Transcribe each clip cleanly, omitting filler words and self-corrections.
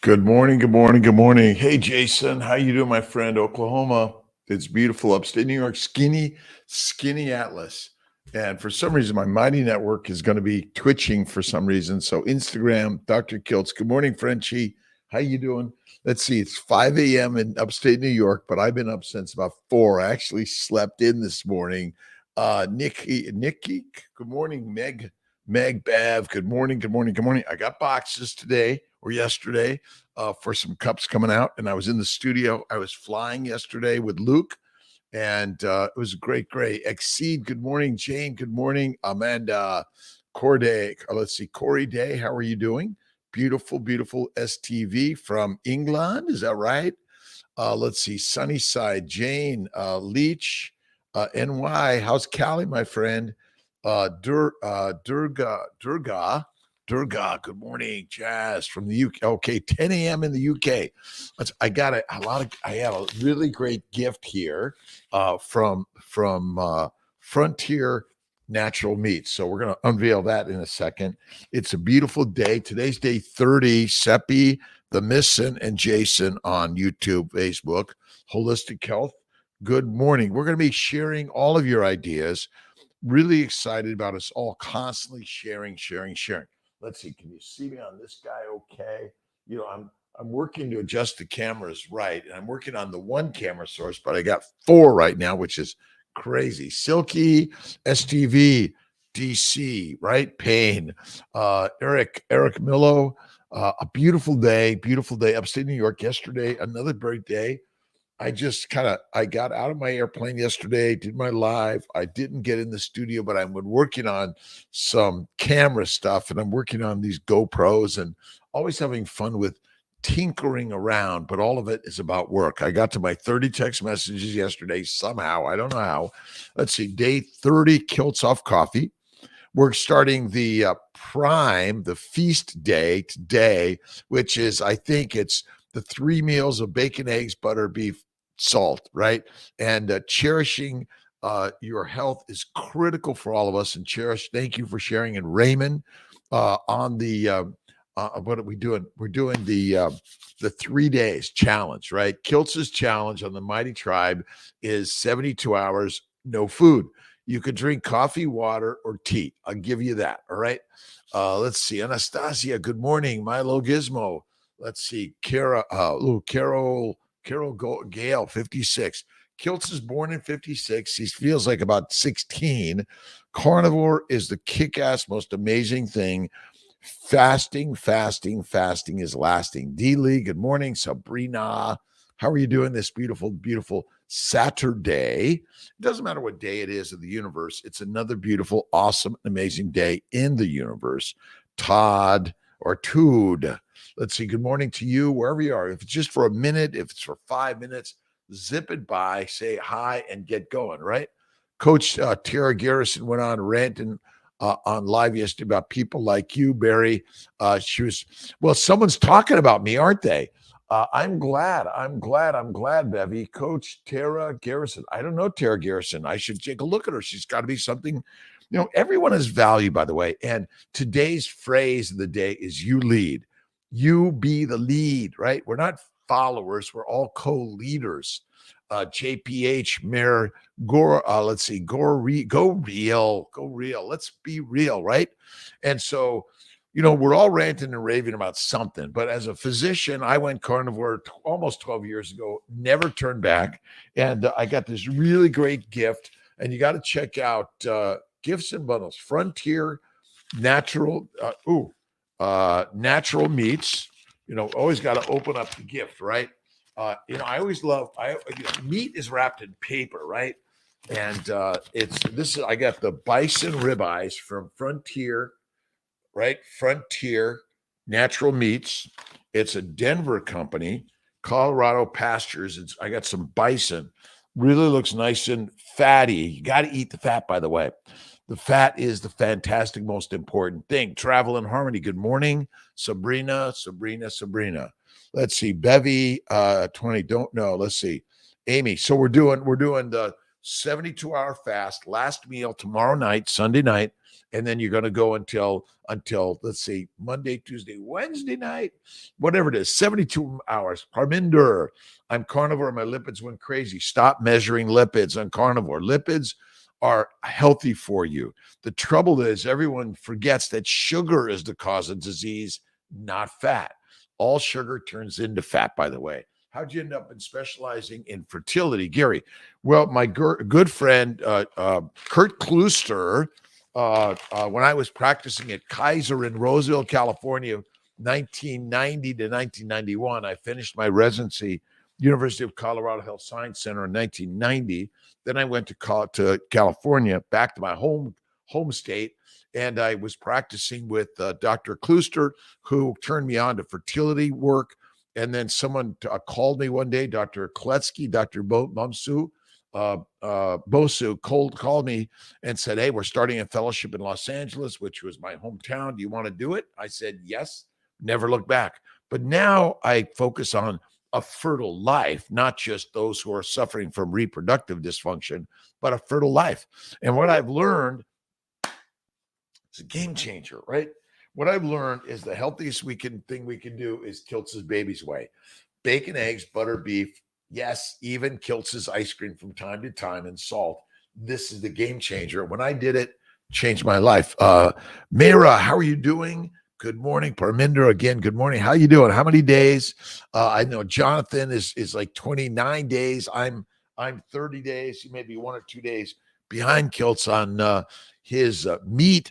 Good morning, good morning, good morning. Hey, Jason, how you doing, my friend? Oklahoma. It's beautiful upstate New York, skinny Atlas. And for some reason, my Mighty Network is going to be twitching for some reason. So Instagram, Dr. Kiltz. Good morning, Frenchie. How you doing? Let's see. It's 5 a.m. in upstate New York, but I've been up since about 4. I actually slept in this morning. Nikki, good morning, Meg, Bev. Good morning, good morning, good morning. I got boxes today or yesterday for some cups coming out, and I was in the studio. I was flying yesterday with Luke, and it was great. Exceed, good morning. Jane, good morning. Amanda, Corday, let's see, Corey Day, how are you doing? Beautiful STV from England, is that right? Let's see, Sunnyside, Jane, Leach, NY, how's Cali, my friend? Durga, good morning. Jazz from the UK. Okay, 10 a.m. in the UK. I got I have a really great gift here from Frontier Natural Meats. So we're going to unveil that in a second. It's a beautiful day. Today's day 30. Seppi, the Missin, and Jason on YouTube, Facebook, Holistic Health. Good morning. We're going to be sharing all of your ideas. Really excited about us all constantly sharing. Let's see. Can you see me on this guy? Okay. I'm working to adjust the cameras right, and I'm working on the one camera source, but I got 4 right now, which is crazy. Silky, STV, DC, right? Payne, Eric Millo. A beautiful day, upstate New York. Yesterday, another great day. I got out of my airplane yesterday, did my live. I didn't get in the studio, but I've been working on some camera stuff, and I'm working on these GoPros and always having fun with tinkering around, but all of it is about work. I got to my 30 text messages yesterday somehow. I don't know how. Let's see, day 30, Kilts Off Coffee. We're starting the Prime, the feast day today, which is, I think it's the 3 meals of bacon, eggs, butter, beef, salt, right? And cherishing your health is critical for all of us. And thank you for sharing. And Raymond on the what are we doing? We're doing the 3 days challenge, right? Kiltz's challenge on the Mighty Tribe is 72 hours, no food. You could drink coffee, water, or tea. I'll give you that. All right. Let's see. Anastasia, good morning. Milo Gizmo. Let's see. Carol Gale, 56. Kiltz is born in 56. He feels like about 16. Carnivore is the kick-ass, most amazing thing. Fasting is lasting. D. Lee, good morning. Sabrina, how are you doing this beautiful Saturday? It doesn't matter what day it is of the universe. It's another beautiful, awesome, amazing day in the universe. Todd or Tood, let's see. Good morning to you, wherever you are. If it's just for a minute, if it's for 5 minutes, zip it by, say hi, and get going, right? Coach Tara Garrison went on ranting on live yesterday about people like you, Barry. Someone's talking about me, aren't they? I'm glad, Bevy. Coach Tara Garrison. I don't know Tara Garrison. I should take a look at her. She's got to be something. Everyone has value, by the way. And today's phrase of the day is you lead. You be the lead, right? We're not followers. We're all co-leaders. JPH, Mayor Gore, let's see, go real. Let's be real, right? And so, we're all ranting and raving about something. But as a physician, I went carnivore almost 12 years ago, never turned back. And I got this really great gift. And you got to check out Gifts and Bundles, Frontier Natural, Natural Meats. Always got to open up the gift, right? I always love, meat is wrapped in paper, right? And I got the bison ribeyes from Frontier, right? Frontier Natural Meats. It's a Denver company, Colorado pastures. I got some bison. Really looks nice and fatty. You got to eat the fat, by the way. The fat is the fantastic, most important thing. Travel in Harmony. Good morning, Sabrina. Let's see. Bevy, 20. Don't know. Let's see. Amy. So we're doing the 72-hour fast, last meal tomorrow night, Sunday night, and then you're going to go until let's see, Monday, Tuesday, Wednesday night, whatever it is, 72 hours. Parminder, I'm carnivore. My lipids went crazy. Stop measuring lipids on carnivore. Lipids are healthy for you. The trouble is everyone forgets that sugar is the cause of disease, not fat. All sugar turns into fat, by the way. How'd you end up in specializing in fertility, Gary? Well, my good friend, Kurt Klooster, when I was practicing at Kaiser in Roseville, California, 1990 to 1991, I finished my residency, University of Colorado Health Science Center in 1990. Then I went to California, back to my home state, and I was practicing with Dr. Klooster, who turned me on to fertility work. And then someone called me one day, Dr. Kletsky, Dr. Bosu called me and said, hey, we're starting a fellowship in Los Angeles, which was my hometown. Do you want to do it? I said, yes, never look back. But now I focus on a fertile life, not just those who are suffering from reproductive dysfunction, but a fertile life. And what I've learned is a game changer, right? What I've learned is the healthiest thing we can do is Kiltz's Baby's Way. Bacon, eggs, butter, beef. Yes, even Kiltz's ice cream from time to time, and salt. This is the game changer. When I did it, changed my life. Mira, how are you doing? Good morning. Parminder, again, good morning. How you doing? How many days? I know Jonathan is like 29 days. I'm 30 days. He may be 1 or 2 days behind Kiltz on his meat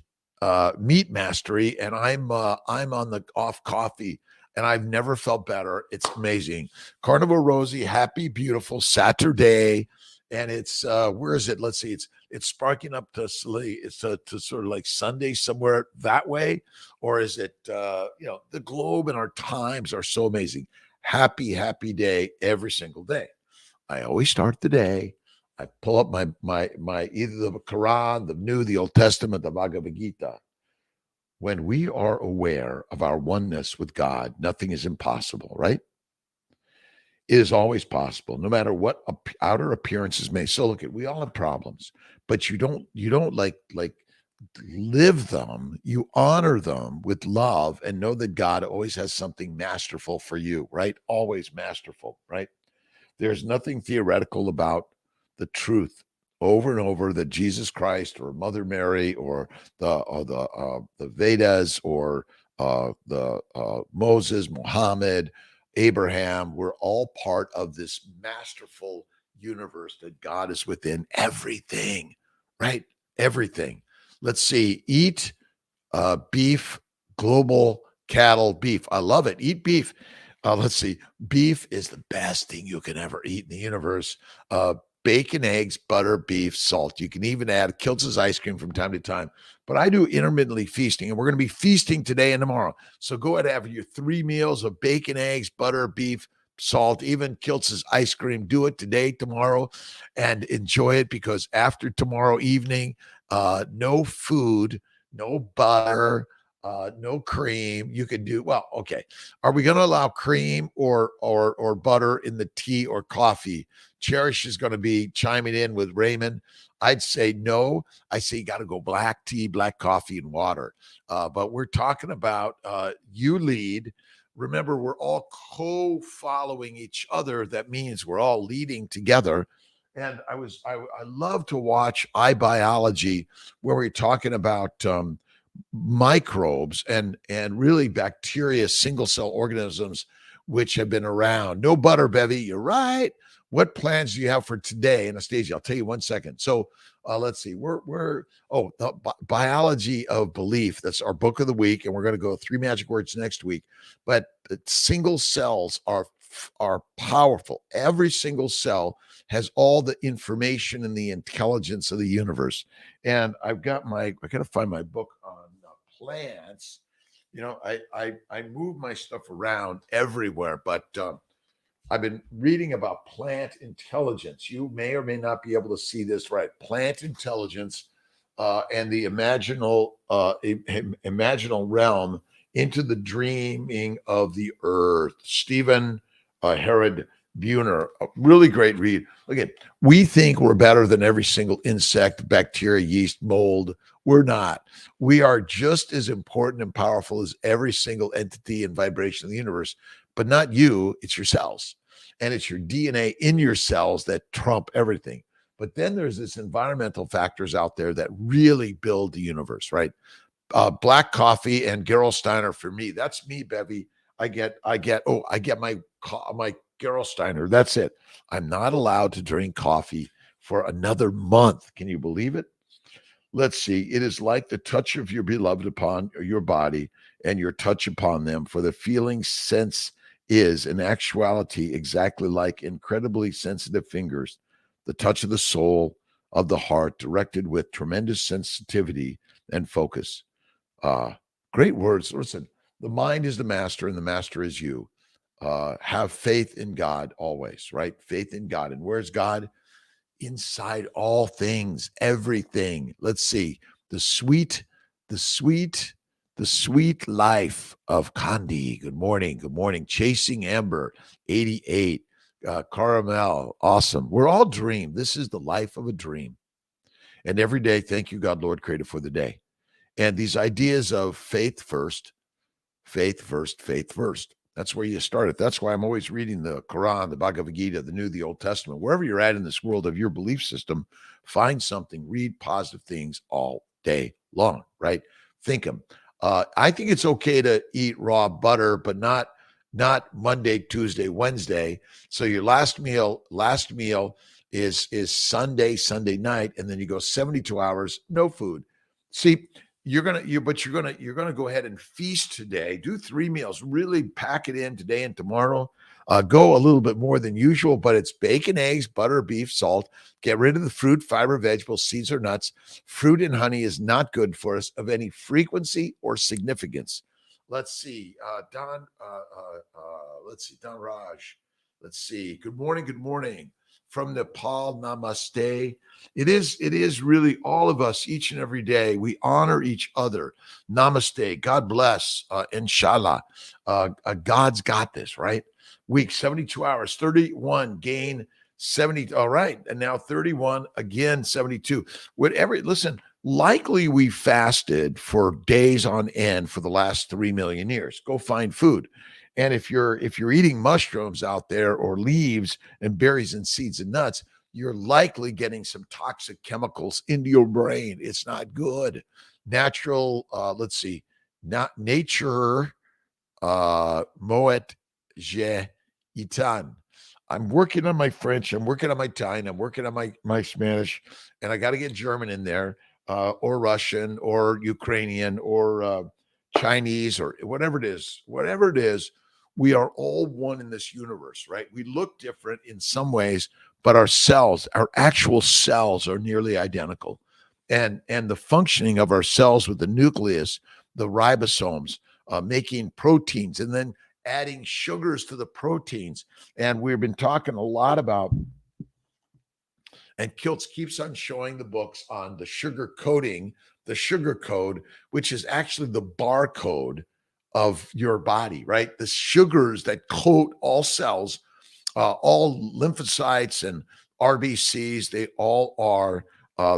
mastery, and I'm on the off coffee, and I've never felt better. It's amazing. Carnivore Rosie, happy, beautiful Saturday. And it's where is it? Let's see. It's sparking up to sort of like Sunday somewhere that way, or is it the globe and our times are so amazing. Happy day every single day. I always start the day. I pull up my either the Quran, the New, the Old Testament, the Bhagavad Gita. When we are aware of our oneness with God, nothing is impossible, right? It is always possible, no matter what outer appearances may. So look, we all have problems, but you don't like live them. You honor them with love and know that God always has something masterful for you, right? Always masterful, right? There's nothing theoretical about the truth over and over that Jesus Christ or Mother Mary or the Vedas or the Moses, Muhammad, Abraham, we're all part of this masterful universe that God is within everything, right? Everything. Let's see. Eat beef, global cattle beef. I love it. Eat beef. Let's see. Beef is the best thing you can ever eat in the universe. Bacon, eggs, butter, beef, salt. You can even add Kiltz's ice cream from time to time. But I do intermittently feasting, and we're going to be feasting today and tomorrow. So go ahead and have your 3 meals of bacon, eggs, butter, beef, salt, even Kiltz's ice cream. Do it today, tomorrow, and enjoy it, because after tomorrow evening, no food, no butter, no cream. You can do well. Okay, are we going to allow cream or butter in the tea or coffee? Cherish is going to be chiming in with Raymond. I'd say no. I say you got to go black tea, black coffee, and water. But we're talking about you lead. Remember, we're all co-following each other. That means we're all leading together. And I love to watch iBiology, where we're talking about microbes and really bacteria, single cell organisms, which have been around. No butter, Bevy. You're right. What plans do you have for today, Anastasia? I'll tell you 1 second. So let's see. The biology of belief. That's our book of the week, and we're going to go 3 magic words next week. But single cells are powerful. Every single cell has all the information and the intelligence of the universe. And I got to find my book on plants. I move my stuff around everywhere, but I've been reading about plant intelligence. You may or may not be able to see this, right? Plant intelligence and the imaginal realm into the dreaming of the earth. Stephen Herod Buhner, a really great read. Look at, we think we're better than every single insect, bacteria, yeast, mold. We're not. We are just as important and powerful as every single entity and vibration in the universe, but not you. It's your cells, and it's your DNA in your cells that trump everything. But then there's this environmental factors out there that really build the universe, right? Black coffee and Gerolsteiner for me. That's me, Bevy. I get my Gerolsteiner. That's it. I'm not allowed to drink coffee for another month. Can you believe it? Let's see. It is like the touch of your beloved upon your body and your touch upon them, for the feeling sense is in actuality exactly like incredibly sensitive fingers, the touch of the soul of the heart directed with tremendous sensitivity and focus. Uh, Great words. Listen, the mind is the master and the master is you. Have faith in God always, right? Faith in God. And where's God? Inside all things, everything. Let's see. The sweet, the sweet, the sweet life of Kandi. Good morning. Good morning. Chasing Amber, 88. Caramel, awesome. We're all dream. This is the life of a dream. And every day, thank you, God, Lord, creator, for the day. And these ideas of faith first, faith first, faith first. That's where you start it. That's why I'm always reading the Quran, the Bhagavad Gita, the New, the Old Testament. Wherever you're at in this world of your belief system, find something, read positive things all day long, right? Think them. I think it's okay to eat raw butter, but not Monday, Tuesday, Wednesday. So your last meal is Sunday night, and then you go 72 hours, no food. See, you're gonna go ahead and feast today. Do 3 meals. Really pack it in today and tomorrow. Go a little bit more than usual, but it's bacon, eggs, butter, beef, salt. Get rid of the fruit, fiber, vegetables, seeds, or nuts. Fruit and honey is not good for us of any frequency or significance. Let's see, Don. Let's see, Don Raj. Let's see. Good morning. Good morning from Nepal. Namaste. It is really all of us each and every day. We honor each other. Namaste. God bless. Inshallah. God's got this, right? Week 72 hours, 31 gain 70. All right. And now 31 again, 72. Whatever. Listen, likely we fasted for days on end for the last 3 million years. Go find food. And if you're eating mushrooms out there or leaves and berries and seeds and nuts, you're likely getting some toxic chemicals into your brain. It's not good. Natural, let's see, not nature, moet je itan. I'm working on my French. I'm working on my Thai. I'm working on my Spanish, and I got to get German in there, or Russian, or Ukrainian, or Chinese, or whatever it is. Whatever it is, we are all one in this universe, right? We look different in some ways, but our cells, our actual cells, are nearly identical, and the functioning of our cells with the nucleus, the ribosomes, making proteins, and then adding sugars to the proteins. And we've been talking a lot about, and Kiltz keeps on showing the books on the sugar coding, the sugar code, which is actually the barcode of your body, right? The sugars that coat all cells, all lymphocytes and RBCs, they all are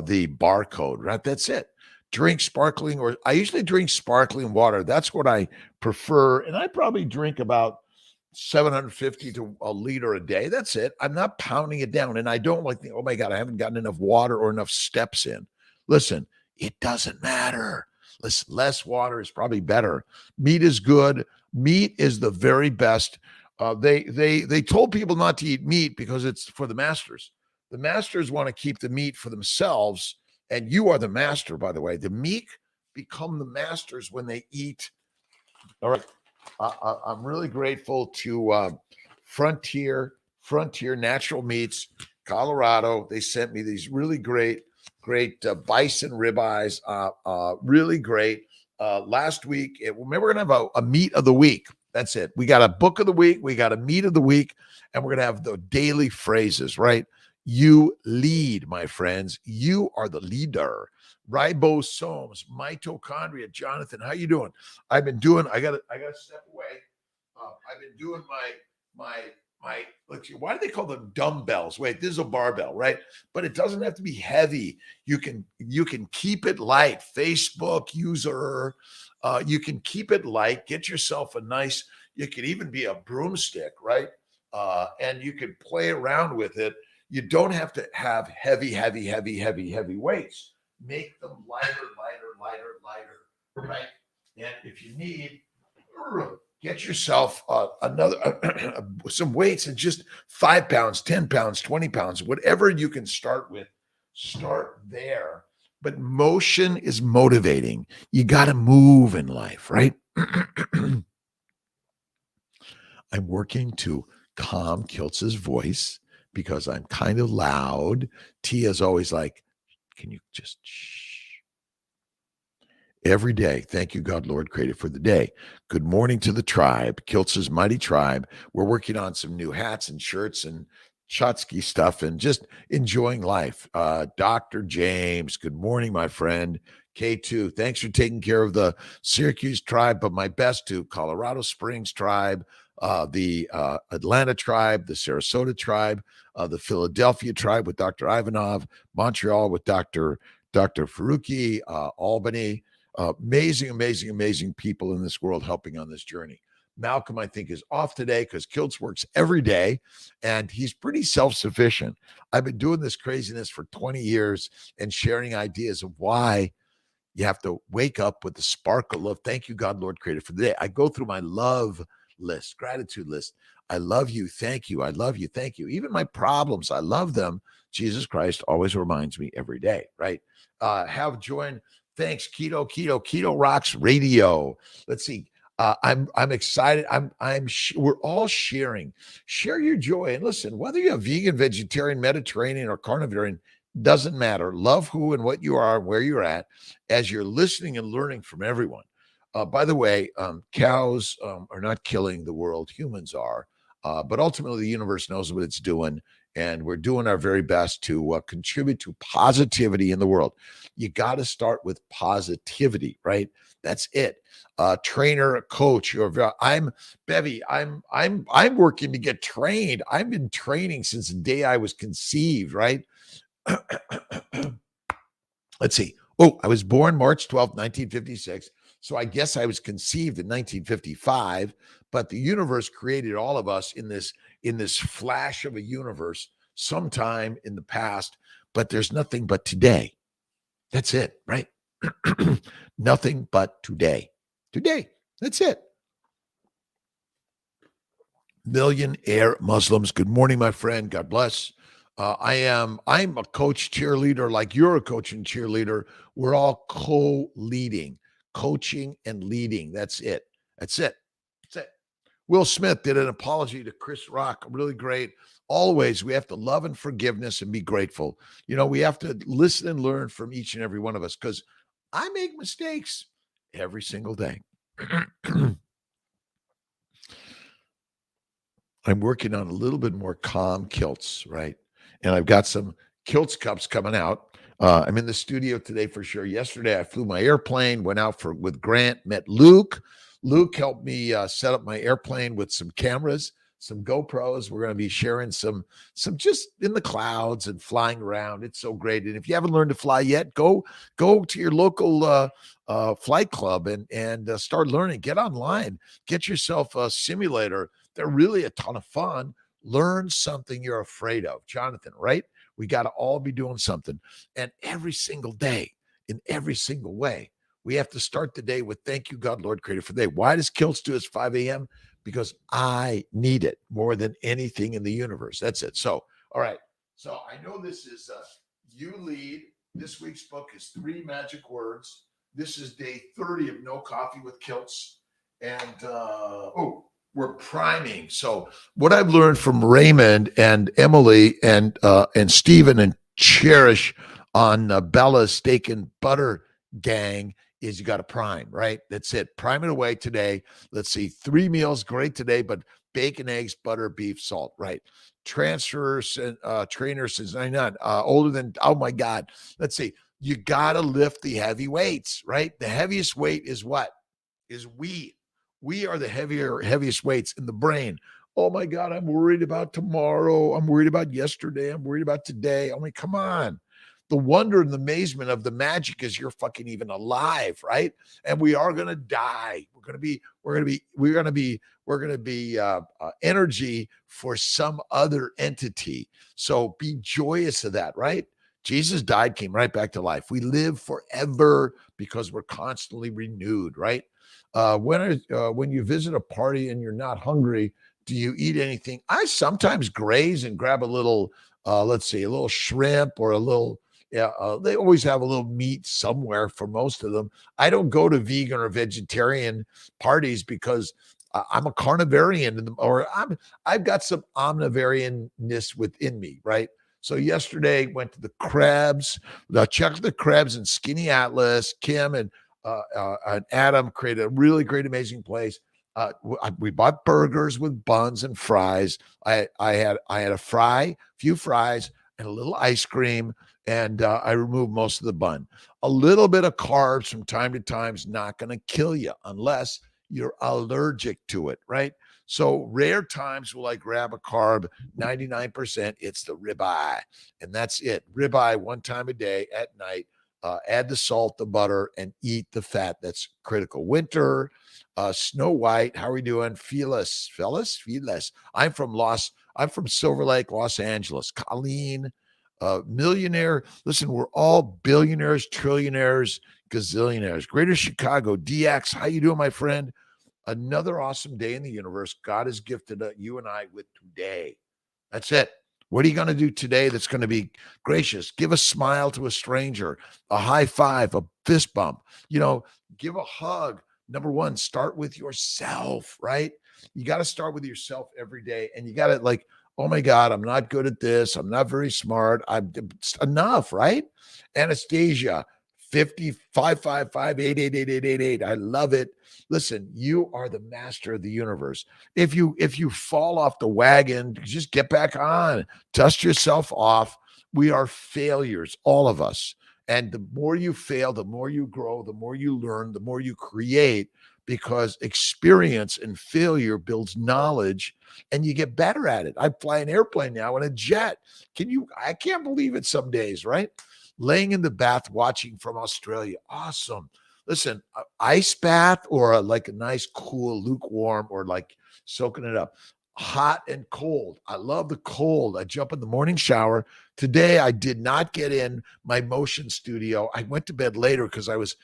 the barcode, right? That's it. Drink sparkling, or I usually drink sparkling water. That's what I prefer. And I probably drink about 750 to a liter a day. That's it. I'm not pounding it down. And I don't like think, oh my God, I haven't gotten enough water or enough steps in. Listen, it doesn't matter. Listen, less water is probably better. Meat is good. Meat is the very best. They told people not to eat meat because it's for the masters. The masters want to keep the meat for themselves. And you are the master, by the way. The meek become the masters when they eat. All right. I'm really grateful to Frontier Natural Meats, Colorado. They sent me these really great bison ribeyes. Really great. Last week, remember, we're going to have a meat of the week. That's it. We got a book of the week. We got a meat of the week. And we're going to have the daily phrases, right? You lead, my friends. You are the leader. Ribosomes, mitochondria. Jonathan, how you doing? I got to step away. I've been doing my why do they call them dumbbells? Wait, this is a barbell, right? But it doesn't have to be heavy. You can keep it light. Facebook user, you can keep it light. Get yourself a nice. It could even be a broomstick, right? And you can play around with it. You don't have to have heavy weights. Make them lighter, right? And if you need, get yourself another some weights and just 5 pounds, 10 pounds, 20 pounds, whatever you can start with. Start there. But motion is motivating. You got to move in life, right? I'm working to calm Kiltz's voice because I'm kind of loud. Tia's always like, can you just shh? Every day, thank you, God, Lord, created for the day. Good morning to the tribe, Kiltz's mighty tribe. We're working on some new hats and shirts and Chotsky stuff and just enjoying life. Dr. James, good morning, my friend. K2, thanks for taking care of the Syracuse tribe, but my best to Colorado Springs tribe, the Atlanta tribe, the Sarasota tribe, the Philadelphia tribe with Dr. Ivanov, Montreal with Dr. Faruqi, Albany. Amazing people in this world helping on this journey. Malcolm, I think, is off today because Kiltz works every day and he's pretty self-sufficient. I've been doing this craziness for 20 years and sharing ideas of why you have to wake up with the sparkle of thank you, God, Lord, created for the day. I go through my love list, gratitude list. I love you. Thank you. I love you. Thank you. Even my problems, I love them. Jesus Christ always reminds me every day, right? Have joined. Thanks, Keto Rocks Radio. Let's see. I'm excited. We're all sharing. Share your joy. And listen, whether you're vegan, vegetarian, Mediterranean, or carnivore, doesn't matter. Love who and what you are and where you're at as you're listening and learning from everyone. By the way, cows are not killing the world. Humans are. But ultimately, the universe knows what it's doing. And we're doing our very best to contribute to positivity in the world. You got to start with positivity, right? That's it. Trainer, coach. I'm Bevy. I'm working to get trained. I've been training since the day I was conceived, right? Let's see. Oh, I was born March 12th, 1956. So I guess I was conceived in 1955, but the universe created all of us in this flash of a universe sometime in the past, but there's nothing but today. That's it, right? Nothing but today. Today. That's it. Millionaire Muslims. Good morning, my friend. God bless. I'm a coach cheerleader, like you're a coach and cheerleader. We're all co-leading, coaching and leading. That's it. That's it. That's it. Will Smith did an apology to Chris Rock. Really great. Always, we have to love and forgiveness and be grateful. You know, we have to listen and learn from each and every one of us because I make mistakes every single day. I'm working on a little bit more calm kilts, right? And I've got some kilts cups coming out. I'm in the studio today for sure. Yesterday, I flew my airplane, went out with Grant, met Luke. Luke helped me set up my airplane with some cameras, some GoPros. We're going to be sharing some just in the clouds and flying around. It's so great. And if you haven't learned to fly yet, go to your local flight club and start learning. Get online. Get yourself a simulator. They're really a ton of fun. Learn something you're afraid of. Jonathan, right? We got to all be doing something. And every single day, in every single way, we have to start the day with thank you, God, Lord, creator for the day. Why does Kiltz do it 5 a.m.? Because I need it more than anything in the universe. That's it. So, all right. So I know this is You Lead. This week's book is 3 Magic Words. This is day 30 of No Coffee with Kiltz. And, we're priming. So what I've learned from Raymond and Emily and Stephen and Cherish on Bella's Steak and Butter Gang is you got to prime, right? That's it. Prime it away today. Let's see. 3 meals, great today, but bacon, eggs, butter, beef, salt, right? Transfers and trainers since 99, older than, oh my God. Let's see. You got to lift the heavy weights, right? The heaviest weight is what? Is we. We are the heaviest weights in the brain. Oh my God, I'm worried about tomorrow. I'm worried about yesterday. I'm worried about today. I mean, come on. The wonder and the amazement of the magic is you're fucking even alive, right? And we are gonna die. We're gonna be energy for some other entity. So be joyous of that, right? Jesus died, came right back to life. We live forever because we're constantly renewed, right? When you visit a party and you're not hungry, do you eat anything? I sometimes graze and grab a little, let's see, a little shrimp or a little. Yeah, they always have a little meat somewhere for most of them. I don't go to vegan or vegetarian parties because I'm a carnivarian, I've got some omnivarianness within me, right? So yesterday went to the Krebs, checked the Krebs and Skinny Atlas. Kim and Adam created a really great, amazing place. We bought burgers with buns and fries. I had a few fries, and a little ice cream, and I removed most of the bun. A little bit of carbs from time to time is not going to kill you unless you're allergic to it, right? So rare times will I grab a carb. 99%, it's the ribeye, and that's it. Ribeye one time a day at night. Add the salt, the butter, and eat the fat. That's critical. Winter, Snow White, how are we doing? Fearless, fellas, fearless. I'm from Silver Lake, Los Angeles. Colleen, millionaire. Listen, we're all billionaires, trillionaires, gazillionaires. Greater Chicago, DX, how you doing, my friend? Another awesome day in the universe. God has gifted you and I with today. That's it. What are you going to do today that's going to be gracious? Give a smile to a stranger, a high five, a fist bump, give a hug. Number one, start with yourself, right? You got to start with yourself every day. And you got to like, oh my God, I'm not good at this. I'm not very smart. I'm enough, right? Anastasia, 5555888888. I love it. Listen, you are the master of the universe. If you fall off the wagon, just get back on, dust yourself off. We are failures, all of us. And the more you fail, the more you grow, the more you learn, the more you create, because experience and failure builds knowledge and you get better at it. I fly an airplane now in a jet. I can't believe it some days, right? Laying in the bath watching from Australia. Awesome. Listen, ice bath or like a nice, cool, lukewarm, or like soaking it up. Hot and cold. I love the cold. I jump in the morning shower. Today, I did not get in my motion studio. I went to bed later because I was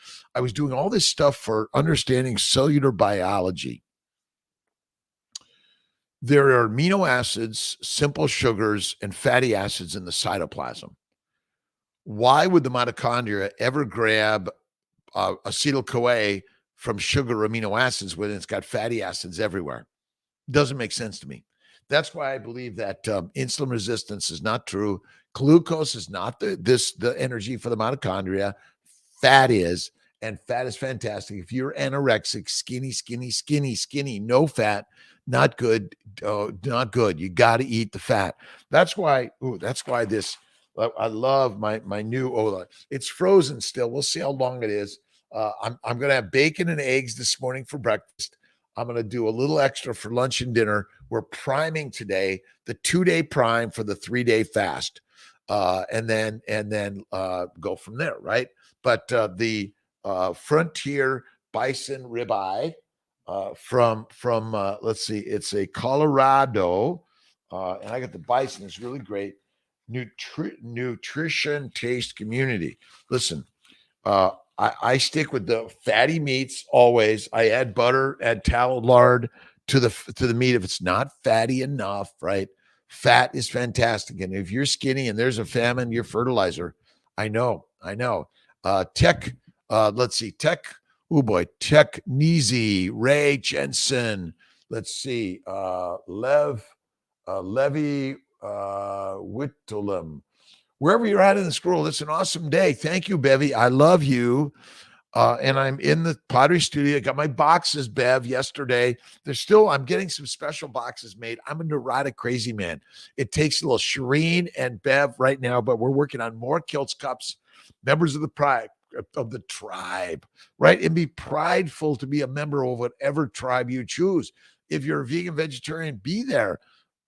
doing all this stuff for understanding cellular biology. There are amino acids, simple sugars, and fatty acids in the cytoplasm. Why would the mitochondria ever grab acetyl-CoA from sugar amino acids when it's got fatty acids everywhere? Doesn't make sense to me. That's why I believe that insulin resistance is not true. Glucose is not the energy for the mitochondria. Fat is, and fat is fantastic. If you're anorexic, skinny, no fat, not good. Not good. You got to eat the fat. That's why. That's why this. I love my new Ola. It's frozen still. We'll see how long it is. I'm going to have bacon and eggs this morning for breakfast. I'm going to do a little extra for lunch and dinner. We're priming today, the 2-day prime for the 3-day fast, and then go from there, right? But the Frontier Bison ribeye from let's see, it's a Colorado, and I got the bison. It's really great. Nutrition taste community. Listen, I stick with the fatty meats always. I add butter, add tallow lard to the meat if it's not fatty enough, right? Fat is fantastic. And if you're skinny and there's a famine, you're fertilizer. I know. Let's see, oh boy, Tech Neezy, Ray Jensen. Let's see, Levi Whittlem. Wherever you're at in the scroll, it's an awesome day. Thank you, Bevy. I love you. And I'm in the pottery studio. I got my boxes, Bev, yesterday. I'm getting some special boxes made. I'm a neurotic crazy man. It takes a little Shireen and Bev right now, but we're working on more kilts, cups, members of the tribe, right? And be prideful to be a member of whatever tribe you choose. If you're a vegan, vegetarian, be there.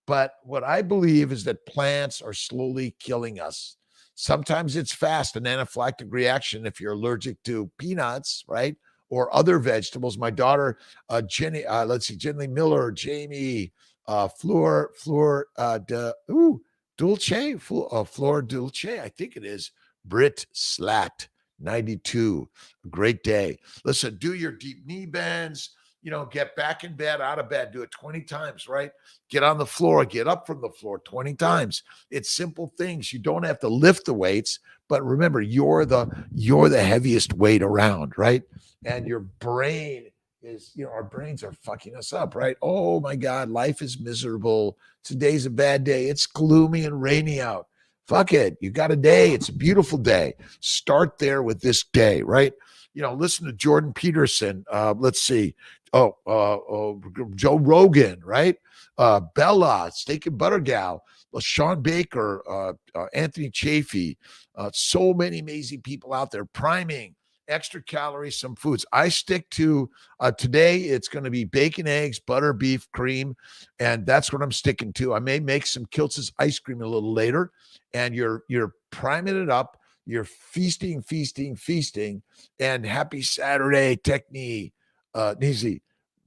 But what I believe is that plants are slowly killing us. Sometimes it's fast, an anaphylactic reaction if you're allergic to peanuts, right? Or other vegetables. My daughter, Jenny, let's see, Jenny Miller, Jamie, Dulce, Flor Dulce, I think it is. Britt Slat, 92. Great day. Listen, do your deep knee bends, get back in bed, out of bed, do it 20 times, right? Get on the floor, get up from the floor 20 times. It's simple things. You don't have to lift the weights, but remember, you're the heaviest weight around, right? And your brain is, our brains are fucking us up, right? Oh my God, life is miserable. Today's a bad day. It's gloomy and rainy out. Fuck it. You got a day. It's a beautiful day. Start there with this day, right? Listen to Jordan Peterson. Let's see. Joe Rogan, right? Bella, Steak and Butter Gal, Sean Baker, Anthony Chafee, so many amazing people out there priming, extra calories, some foods. I stick to today. It's going to be bacon, eggs, butter, beef, cream, and that's what I'm sticking to. I may make some Kiltz's ice cream a little later, and you're priming it up. You're feasting, feasting, feasting, and happy Saturday, Techni, Nizi.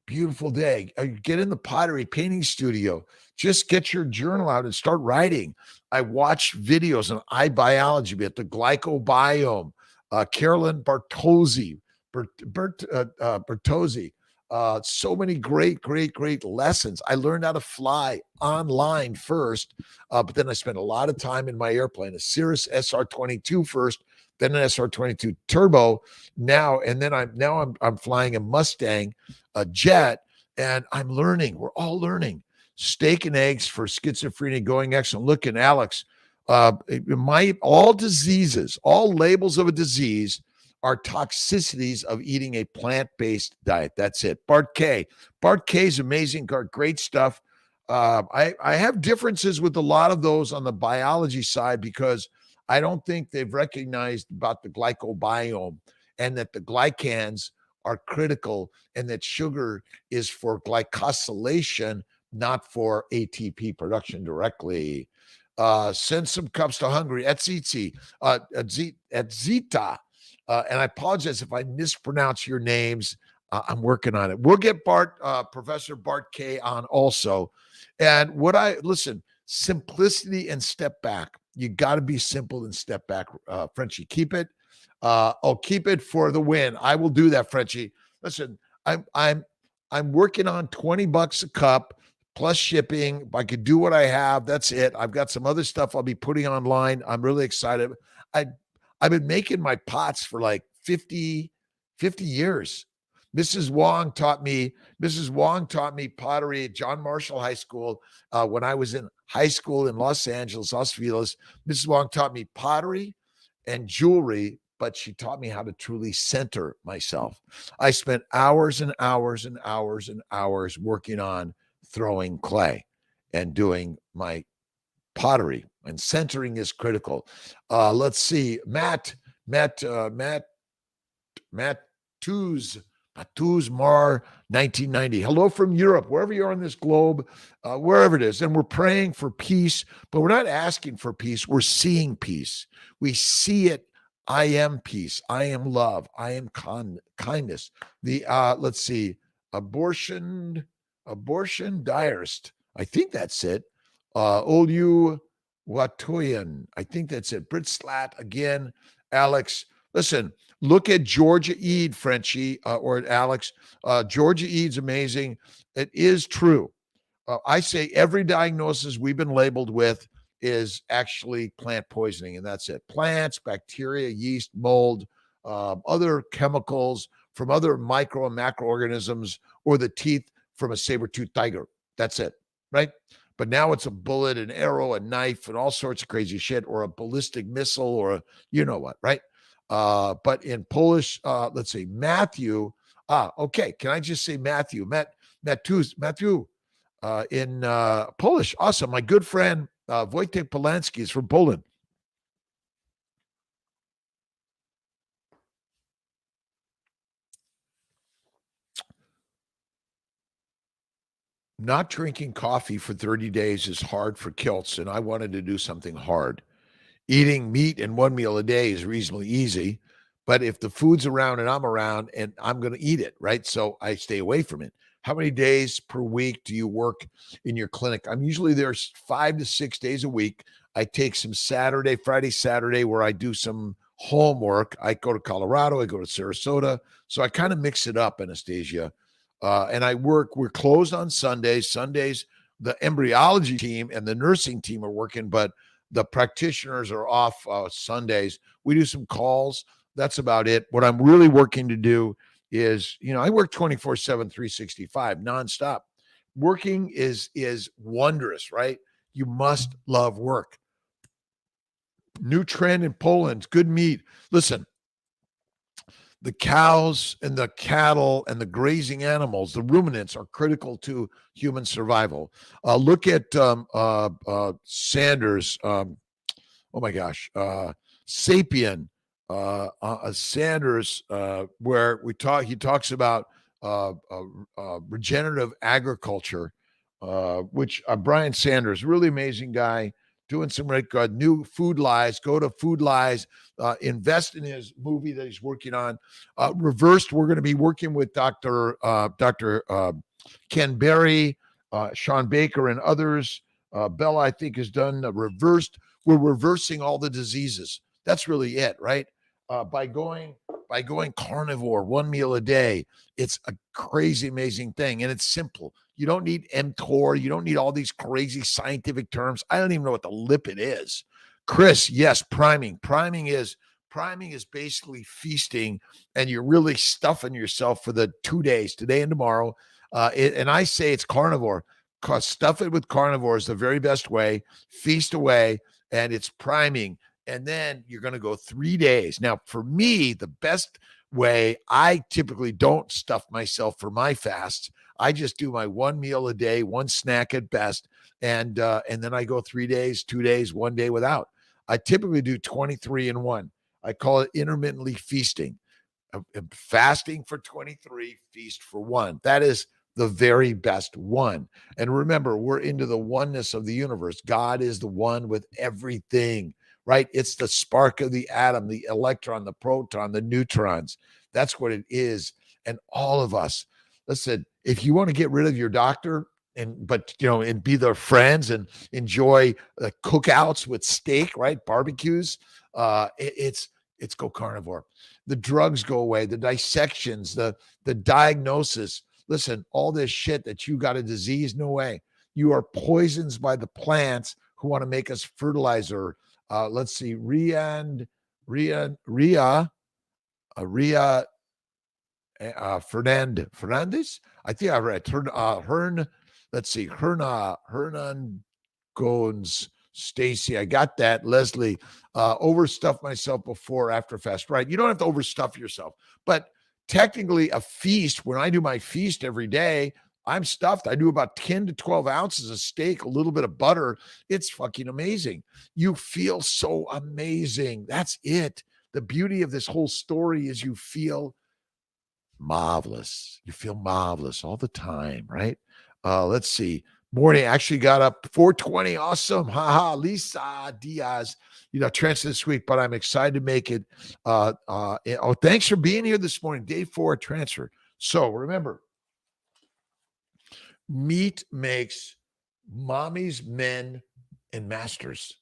Beautiful day. Get in the pottery painting studio. Just get your journal out and start writing. I watch videos on iBiology at the glycobiome. Carolyn Bertozzi, Bertozzi. So many great, great, great lessons. I learned how to fly online first, but then I spent a lot of time in my airplane, a Cirrus SR-22 first, then an SR-22 Turbo. I'm flying a Mustang, a jet, and I'm learning. We're all learning. Steak and eggs for schizophrenia going excellent. Look at Alex. All diseases, all labels of a disease are toxicities of eating a plant-based diet. That's it. Bart K. Bart K is amazing. Great stuff. I have differences with a lot of those on the biology side because I don't think they've recognized about the glycobiome and that the glycans are critical and that sugar is for glycosylation, not for ATP production directly. Send some cups to Hungary at Zita. And I apologize if I mispronounce your names. I'm working on it. We'll get Professor Bart K on also. And simplicity and step back. You got to be simple and step back, Frenchie. Keep it. Keep it for the win. I will do that, Frenchie. Listen, I'm working on $20 a cup plus shipping. If I could do what I have, that's it. I've got some other stuff I'll be putting online. I'm really excited. I've been making my pots for like 50 years. Mrs. Wong taught me pottery at John Marshall High School when I was in high school in Los Angeles, Los Feliz. Mrs. Wong taught me pottery and jewelry, but she taught me how to truly center myself. I spent hours and hours and hours and hours working on throwing clay and doing my pottery, and centering is critical. Let's see, Matt Tuz Mar 1990. Hello from Europe, wherever you are on this globe, wherever it is. And we're praying for peace, but we're not asking for peace. We're seeing peace. We see it. I am peace. I am love. I am kindness. Let's see, abortion diarist. I think that's it. Olu Watoyan. I think that's it. Brit Slat again. Alex, listen, look at Georgia Eid, Frenchie, or Alex. Georgia Eid's amazing. It is true. I say every diagnosis we've been labeled with is actually plant poisoning, and that's it. Plants, bacteria, yeast, mold, other chemicals from other micro and macroorganisms, or the teeth from a saber-toothed tiger. That's it, right? But now it's a bullet, an arrow, a knife, and all sorts of crazy shit, or a ballistic missile, or a you know what, right? But in Polish, let's see, Matthew. Okay. Can I just say Matthew? Matthew in Polish. Awesome. My good friend Wojtek Polanski is from Poland. not drinking coffee for 30 days is hard for kilts, and I wanted to do something hard. Eating meat and one meal a day is reasonably easy, but if the food's around and I'm going to eat it, right? So I stay away from it. How many days per week do you work in your clinic? I'm usually there 5 to 6 days a week. I take some Friday, Saturday, where I do some homework. I go to Colorado, I go to Sarasota. So I kind of mix it up, Anastasia. And we're closed on Sundays. Sundays, the embryology team and the nursing team are working, but the practitioners are off Sundays. We do some calls. That's about it. What I'm really working to do is, I work 24/7, 365, nonstop. Working is wondrous, right? You must love work. New trend in Poland, good meat. Listen, the cows and the cattle and the grazing animals, the ruminants, are critical to human survival. Look at Sanders. Oh my gosh, Sapien, Sanders, where he talks about regenerative agriculture, which Brian Sanders, really amazing guy, doing some great good. New Food Lies, go to Food Lies, invest in his movie that he's working on. Reversed, we're going to be working with Dr. Ken Berry, Sean Baker, and others. Bella, I think, has done Reversed. We're reversing all the diseases. That's really it, right? By going carnivore, one meal a day. It's a crazy, amazing thing. And it's simple. You don't need mTOR. You don't need all these crazy scientific terms. I don't even know what the lipid is. Chris, yes, priming. Priming is basically feasting, and you're really stuffing yourself for the 2 days, today and tomorrow. And I say it's carnivore. Stuff it with carnivore is the very best way. Feast away, and it's priming. And then you're going to go 3 days. Now, for me, the best way, I typically don't stuff myself for my fasts. I just do my one meal a day, one snack at best, and then I go 3 days, 2 days, 1 day without. I typically do 23 and 1. I call it intermittently feasting. Fasting for 23, feast for 1. That is the very best one. And remember, we're into the oneness of the universe. God is the one with everything, right? It's the spark of the atom, the electron, the proton, the neutrons. That's what it is. And all of us, listen, if you want to get rid of your doctor and be their friends and enjoy cookouts with steak, right? Barbecues, it's go carnivore. The drugs go away, the dissections, the diagnosis. Listen, all this shit that you got a disease, no way. You are poisoned by the plants who want to make us fertilizer. Let's see, Fernandez. I think I read Hernan Gones. Stacy, I got that. Leslie, overstuffed myself before, after fast, right? You don't have to overstuff yourself, but technically a feast, when I do my feast every day, I'm stuffed. I do about 10 to 12 ounces of steak, a little bit of butter. It's fucking amazing. You feel so amazing. That's it. The beauty of this whole story is you feel marvelous. You feel marvelous all the time, right? Let's see. Morning, actually got up 4:20. Awesome. Haha. Lisa Diaz, transfer this week, but I'm excited to make it. Thanks for being here this morning. Day 4 transfer. So remember, meat makes mommies, men, and masters.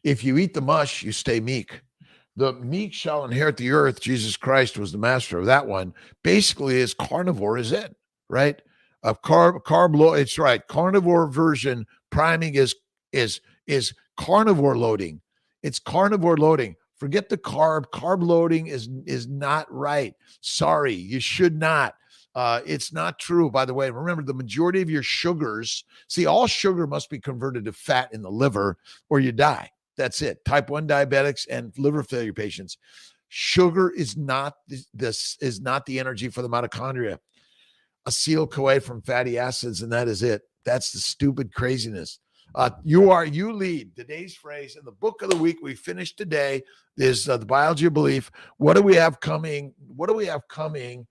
If you eat the mush, you stay meek. The meek shall inherit the earth. Jesus Christ was the master of that one. Basically, is carnivore is it, right? Carb low. It's right. Carnivore version priming is carnivore loading. It's carnivore loading. Forget the carb. Carb loading is not right. Sorry, you should not. It's not true, by the way. Remember, the majority of your sugars, all sugar must be converted to fat in the liver or you die. That's it. Type 1 diabetics and liver failure patients. Sugar is not the energy for the mitochondria. Acetyl-CoA from fatty acids, and that is it. That's the stupid craziness. You lead. Today's phrase in the book of the week we finished today is the biology of belief. What do we have coming? What do we have coming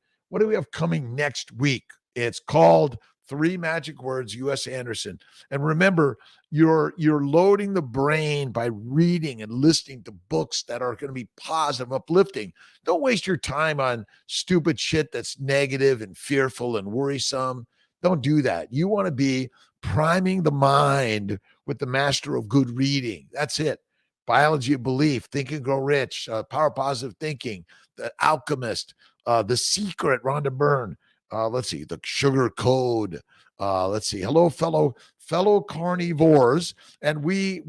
next week? It's called 3 magic words, U.S. Anderson. And remember, you're loading the brain by reading and listening to books that are going to be positive, uplifting. Don't waste your time on stupid shit that's negative and fearful and worrisome. Don't do that. You want to be priming the mind with the master of good reading. That's it. Biology of Belief, Think and Grow Rich, Power of Positive Thinking, The Alchemist, The Secret, Rhonda Byrne. Let's see, The Sugar Code. Let's see, hello, fellow carnivores, and we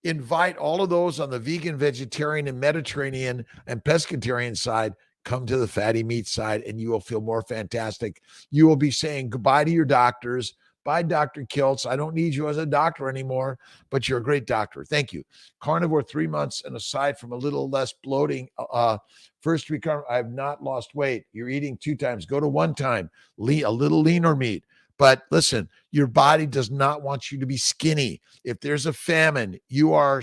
invite all of those on the vegan, vegetarian, and Mediterranean and pescatarian side. Come to the fatty meat side, and you will feel more fantastic. You will be saying goodbye to your doctors. Bye, Dr. Kiltz. I don't need you as a doctor anymore, but you're a great doctor. Thank you. Carnivore 3 months, and aside from a little less bloating, first week, I have not lost weight. You're eating 2 times. Go to 1 time. A little leaner meat. But listen, your body does not want you to be skinny. If there's a famine, you are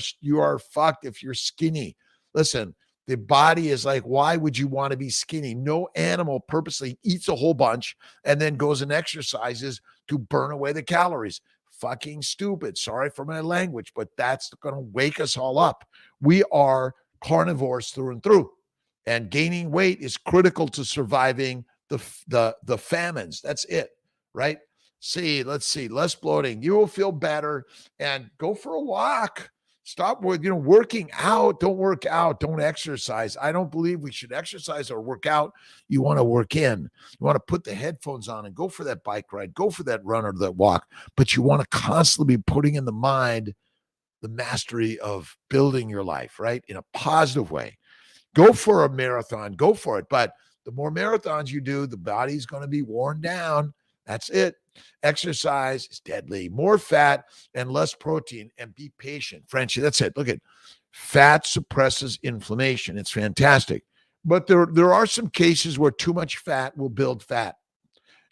fucked if you're skinny. Listen, the body is like, why would you want to be skinny? No animal purposely eats a whole bunch and then goes and exercises to burn away the calories. Fucking stupid. Sorry for my language, but that's going to wake us all up. We are carnivores through and through, and gaining weight is critical to surviving the famines. That's it, right? Let's see, less bloating. You will feel better, and go for a walk. Stop with, working out. Don't work out. Don't exercise. I don't believe we should exercise or work out. You want to work in. You want to put the headphones on and go for that bike ride, go for that run or that walk. But you want to constantly be putting in the mind the mastery of building your life, right? In a positive way. Go for a marathon. Go for it. But the more marathons you do, the body's going to be worn down. That's it. Exercise is deadly. More fat and less protein, and be patient. Frenchie, that's it. Look at fat suppresses inflammation. It's fantastic. But there are some cases where too much fat will build fat.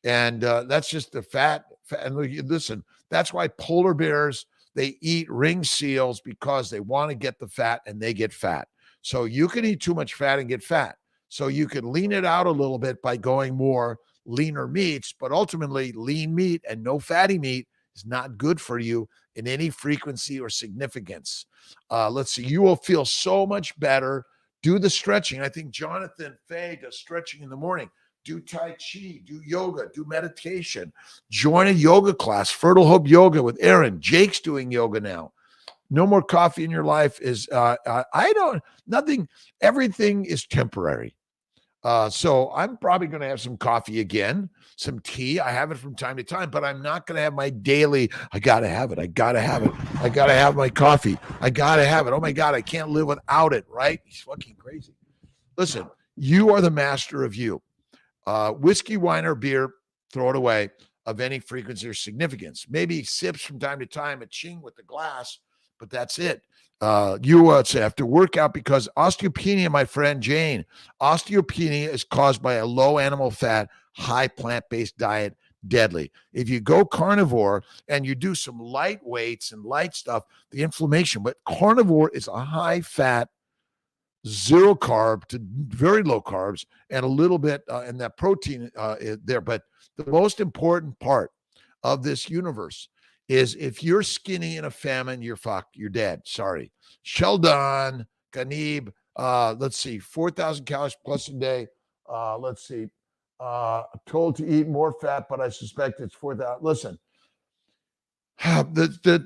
And that's just the fat. And listen, that's why polar bears, they eat ring seals, because they want to get the fat and they get fat. So you can eat too much fat and get fat. So you can lean it out a little bit by going more leaner meats, but ultimately lean meat and no fatty meat is not good for you in any frequency or significance. Let's see, you will feel so much better. Do the stretching. I think Jonathan Fay does stretching in the morning. Do Tai Chi, do yoga, do meditation. Join a yoga class, Fertile Hope Yoga with Aaron. Jake's doing yoga now. No more coffee in your life is, everything is temporary. So I'm probably going to have some coffee again, some tea. I have it from time to time, but I'm not going to have my daily, I got to have it. I got to have it. I got to have my coffee. I got to have it. Oh my God, I can't live without it, right? He's fucking crazy. Listen, you are the master of you. Whiskey, wine, or beer, throw it away, of any frequency or significance. Maybe sips from time to time, a ching with the glass, but that's it. You have to work out, because osteopenia, my friend Jane, osteopenia is caused by a low animal fat, high plant-based diet, deadly. If you go carnivore and you do some light weights and light stuff, the inflammation, but carnivore is a high fat, zero carb to very low carbs, and a little bit, and that protein there. But the most important part of this universe is, if you're skinny in a famine, you're fucked. You're dead. Sorry. Sheldon, Ganib, let's see, 4,000 calories plus a day. Let's see, told to eat more fat, but I suspect it's 4,000. Listen,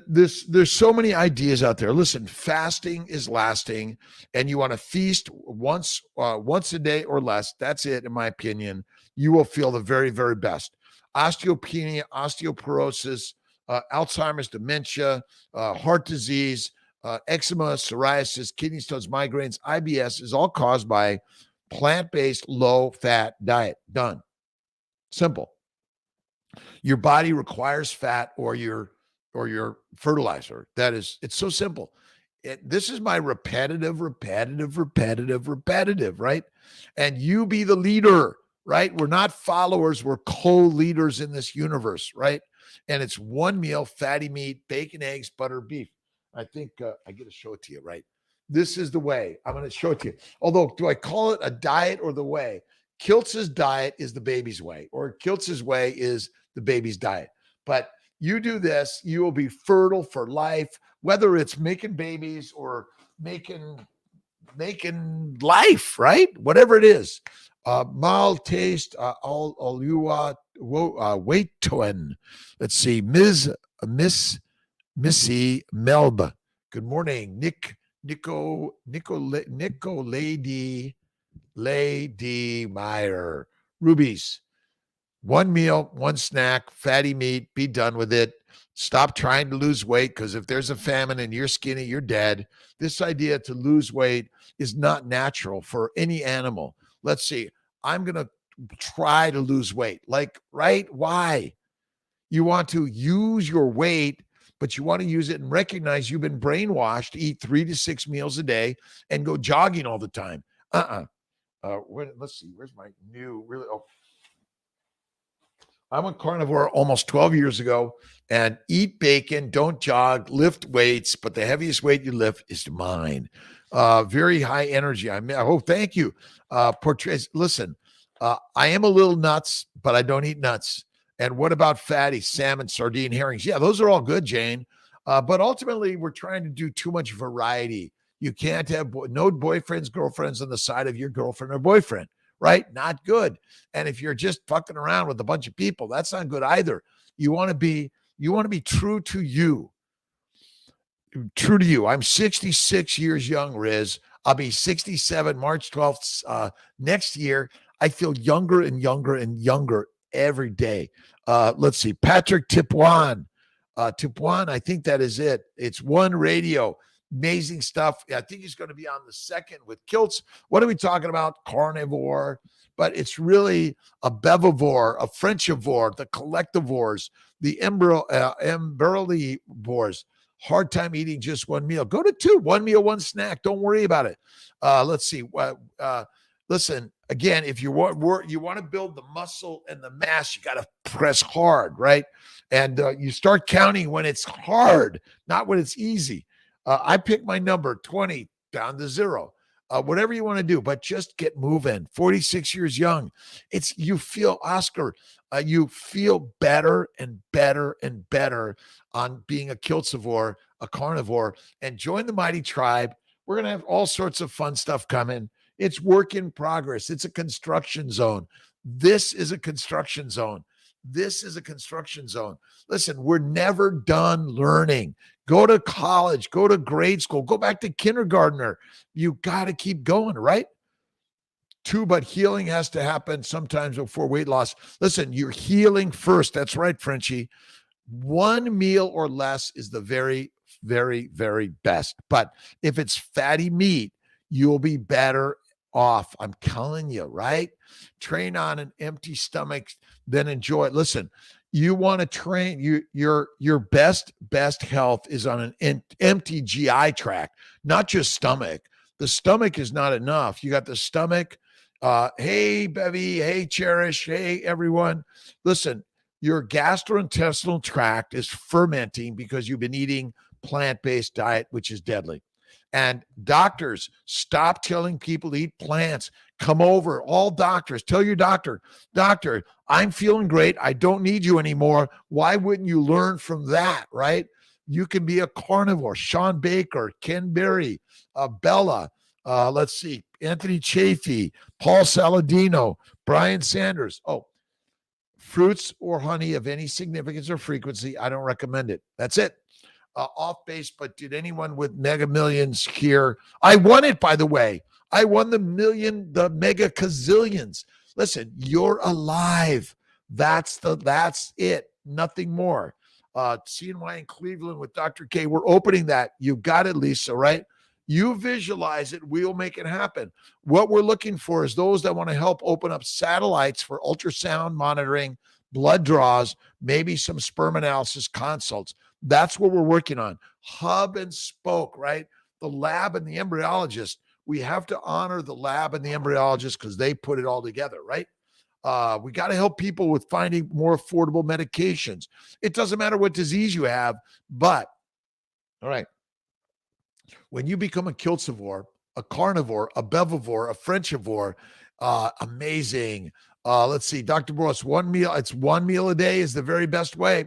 there's so many ideas out there. Listen, fasting is lasting, and you want to feast once a day or less. That's it, in my opinion. You will feel the very, very best. Osteopenia, osteoporosis, Alzheimer's, dementia, heart disease, eczema, psoriasis, kidney stones, migraines, IBS is all caused by plant-based, low-fat diet. Done. Simple. Your body requires fat or your fertilizer. It's so simple. This is my repetitive, right? And you be the leader, right? We're not followers. We're co-leaders in this universe, right? And it's one meal, fatty meat, bacon, eggs, butter, beef. I think I get to show it to you, right? This is the way. I'm going to show it to you. Although, do I call it a diet or the way? Kiltz's diet is the baby's way, or Kiltz's way is the baby's diet. But you do this, you will be fertile for life, whether it's making babies or making life, right? Whatever it is. Mal taste all you wait to. Let's see, Missy Melba. Good morning, Nico Lady Meyer. Rubies. One meal, one snack, fatty meat, be done with it. Stop trying to lose weight, because if there's a famine and you're skinny, you're dead. This idea to lose weight is not natural for any animal. Let's see. I'm going to try to lose weight. Like, right? Why? You want to use your weight, but you want to use it and recognize you've been brainwashed to eat 3 to 6 meals a day and go jogging all the time. Let's see. Where's my new really? Oh, I went carnivore almost 12 years ago, and eat bacon, don't jog, lift weights, but the heaviest weight you lift is mine. Very high energy. Thank you. Portrays. Listen, I am a little nuts, but I don't eat nuts. And what about fatty salmon, sardine, herrings? Yeah, those are all good, Jane. But ultimately, we're trying to do too much variety. You can't have no boyfriends, girlfriends on the side of your girlfriend or boyfriend, right? Not good. And if you're just fucking around with a bunch of people, that's not good either. You want to be true to you. True to you. I'm 66 years young, Riz. I'll be 67 March 12th next year. I feel younger and younger and younger every day. Let's see. Patrick Tipuan. Tipuan, I think that is it. It's One Radio. Amazing stuff. I think he's going to be on the second with Kiltz. What are we talking about? Carnivore. But it's really a bevivore, a Frenchavore, the collectivores, the emberivores. Hard time eating just one meal. Go to 2, one meal, one snack. Don't worry about it. Let's see. Listen, again, if you want to build the muscle and the mass, you got to press hard, right? And you start counting when it's hard, not when it's easy. I pick my number 20 down to 0. Whatever you want to do, but just get moving. 46 years young. You feel, Oscar, you feel better and better and better on being a kiltzivore, a carnivore, and join the mighty tribe. We're going to have all sorts of fun stuff coming. It's work in progress. It's a construction zone. This is a construction zone. This is a construction zone. Listen, we're never done learning. Go to college, go to grade school, go back to kindergartner. You got to keep going, right? 2, but healing has to happen sometimes before weight loss. Listen, you're healing first. That's right, Frenchie. 1 meal or less is the very, very, very best. But if it's fatty meat, you'll be better off. I'm telling you, right? Train on an empty stomach, then enjoy it. Listen, you want to train your best health is on an empty GI tract, not just stomach. The stomach is not enough. You got the stomach. Hey, Bevy. Hey, Cherish. Hey, everyone. Listen, your gastrointestinal tract is fermenting because you've been eating plant-based diet, which is deadly. And doctors, stop telling people to eat plants. Come over, all doctors. Tell your doctor, I'm feeling great. I don't need you anymore. Why wouldn't you learn from that, right? You can be a carnivore. Sean Baker, Ken Berry, Bella, let's see, Anthony Chafee, Paul Saladino, Brian Sanders. Oh, fruits or honey of any significance or frequency, I don't recommend it. That's it. Off base, but did anyone with Mega Millions here? I won it, by the way. I won the Mega Gazillions. Listen, you're alive. That's it. Nothing more. CNY in Cleveland with Dr. K. We're opening that. You got it, Lisa, right? You visualize it. We'll make it happen. What we're looking for is those that want to help open up satellites for ultrasound monitoring, blood draws, maybe some sperm analysis consults. That's what we're working on. Hub and spoke, right? The lab and the embryologist. We have to honor the lab and the embryologist because they put it all together, right? We got to help people with finding more affordable medications. It doesn't matter what disease you have, but, all right, when you become a kiltzivore, a carnivore, a bevivore, a Frenchavore, Amazing. Let's see, Dr. Boris, it's one meal a day is the very best way.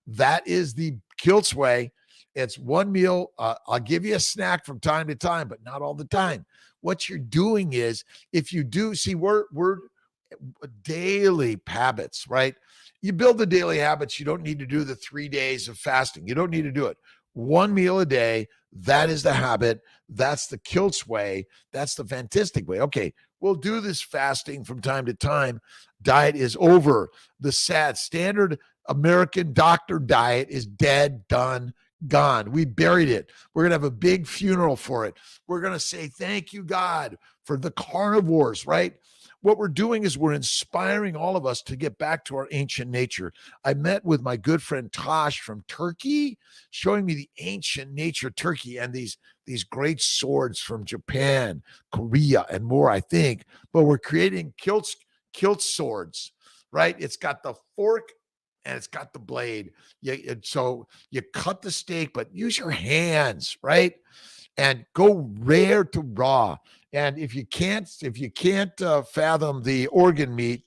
That is the Kilt's way. It's one meal. I'll give you a snack from time to time, but not all the time. What you're doing is, if you do, see, we're daily habits, right? You build the daily habits. You don't need to do the 3 days of fasting. You don't need to do it. One meal a day. That is the habit. That's the Kilt's way. That's the fantastic way. Okay, we'll do this fasting from time to time. Diet is over. The sad standard American doctor diet is dead, done, gone. We buried it. We're going to have a big funeral for it. We're going to say, thank you, God, for the carnivores, right? What we're doing is we're inspiring all of us to get back to our ancient nature. I met with my good friend Tosh from Turkey, showing me the ancient nature of Turkey and these great swords from Japan, Korea, and more, I think. But we're creating kilt swords, right? It's got the fork and it's got the blade. So you cut the steak, but use your hands, right? And go rare to raw. And if you can't fathom the organ meat,